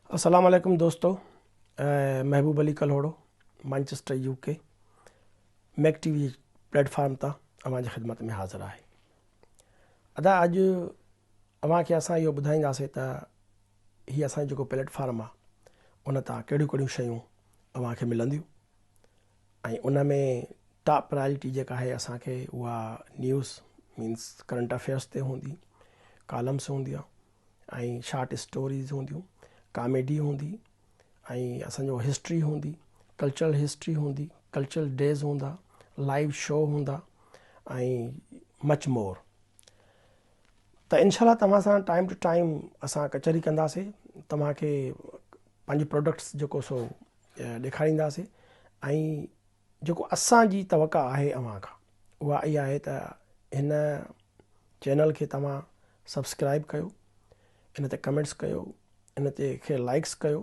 अस्सलाम वालेकुम दोस्तों। Mehboob Ali Kalhoro, Manchester UK, Mac TV platform तां अवांजी ख़िदमत में हाज़िर आहे। अदा अॼु अवांखे असां इहो ॿुधाईंदासीं त हीअ असांजो जेको प्लेटफॉर्म आहे उन तां कहिड़ियूं कहिड़ियूं शयूं अवांखे मिलंदियूं ऐं उन में टॉप प्रायोरिटी जेका आहे असांखे उहा न्यूज़ मीन्स करंट अफेयर्स ते हूंदी, कॉलम्स हूंदियूं ऐं शॉर्ट स्टोरीज़ हूंदियूं, कॉमेडी हूंदी ऐं असांजो हिस्ट्री हूंदी, कल्चरल हिस्ट्री हूंदी, कल्चरल डेज़ हूंदा, लाइव शो हूंदा ऐं मच मोर। त इनशाला तव्हां सां टाइम टू टाइम असां कचहरी कंदासीं, तव्हांखे पंहिंजे प्रोडक्ट्स जेको सो ॾेखारींदासीं ऐं जेको असांजी तवका आहे अव्हां खां उहा इहा आहे त हिन चैनल खे तव्हां सब्सक्राइब कयो, इन ते कमेंट्स कयो, इन ते खे लाइक्स कयो,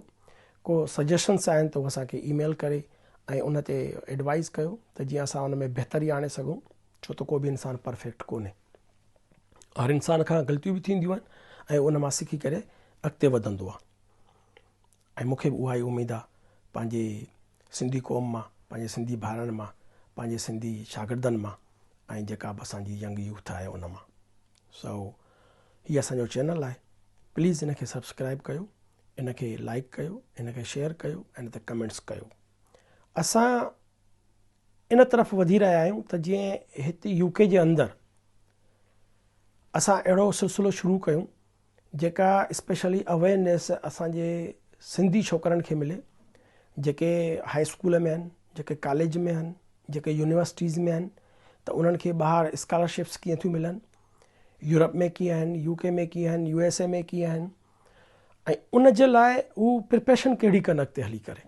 को सजेशन्स आहिनि त उहे असांखे ईमेल करे ऐं उन ते एडवाइस कयो त जीअं असां उन में बहितरी आणे सघूं, छो त को बि इंसानु परफेक्ट कोन्हे। हर इंसान खां ग़लतियूं बि थींदियूं आहिनि ऐं उन मां सिखी करे अॻिते वधंदो आहे। ऐं मूंखे बि उहा ई उमेदु आहे पंहिंजे सिंधी क़ौम मां, पंहिंजे सिंधी भाउरनि मां, पंहिंजे सिंधी शागिर्दनि मां ऐं जेका बि असांजी यंग यूथ आहे उन मां। सो हीअ असांजो चैनल आहे, प्लीज़ इन खे सब्सक्राइब कयो, इन खे लाइक कयो, इन खे शेयर कयो, इन ते कमेंट्स कयो। असां इन तरफ़ वधी रहिया आहियूं त जीअं हिते यूके जे अंदरि असां अहिड़ो सिलसिलो शुरू कयूं जेका स्पेशली अवेयरनेस असांजे सिंधी छोकिरनि खे मिले, जेके हाई स्कूल में आहिनि, जेके कॉलेज में आहिनि, जेके यूनिवर्सिटीज़ में आहिनि, त उन्हनि खे ॿाहिरि स्कॉलरशिप्स कीअं थियूं मिलनि, यूरोप में कीअं आहिनि, यूके में कीअं आहिनि, USA में कीअं आहिनि ऐं उन जे लाइ हू प्रिपरेशन कहिड़ी कनि अॻिते हली करे।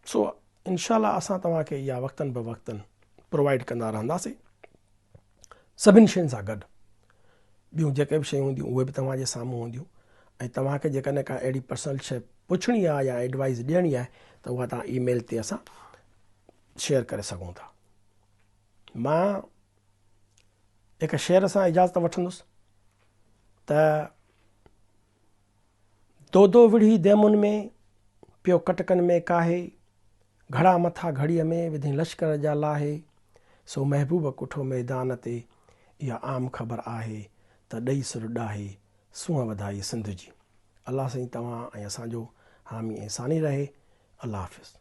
सो इनशाला असां तव्हांखे इहा वक़्तनि ब वक़्तनि प्रोवाइड कंदा रहंदासीं सभिनी शयुनि सां गॾु। ॿियूं जेके बि शयूं हूंदियूं उहे बि तव्हांजे साम्हूं हूंदियूं ऐं तव्हांखे जेकॾहिं का अहिड़ी पर्सनल शइ पुछणी आहे या एडवाइस ॾियणी आहे त उहा तव्हां ईमेल ते असां शेयर करे सघूं था। मां हिकु शेर सां इजाज़त वठंदुसि त दो विढ़ी देमुन में पियो कटकनि में काहे, घड़ा मथा घड़ीअ में विधी लश्कर जा लाहे, सो महबूब कुठो मैदान ते इहा आम ख़बर आहे त ॾेई सुर ॾाहे सूंहं वधाई सिंध जी। अलाह साईं तव्हां ऐं असांजो हामी ऐं सानी रहे। अलाह हाफ़िज़।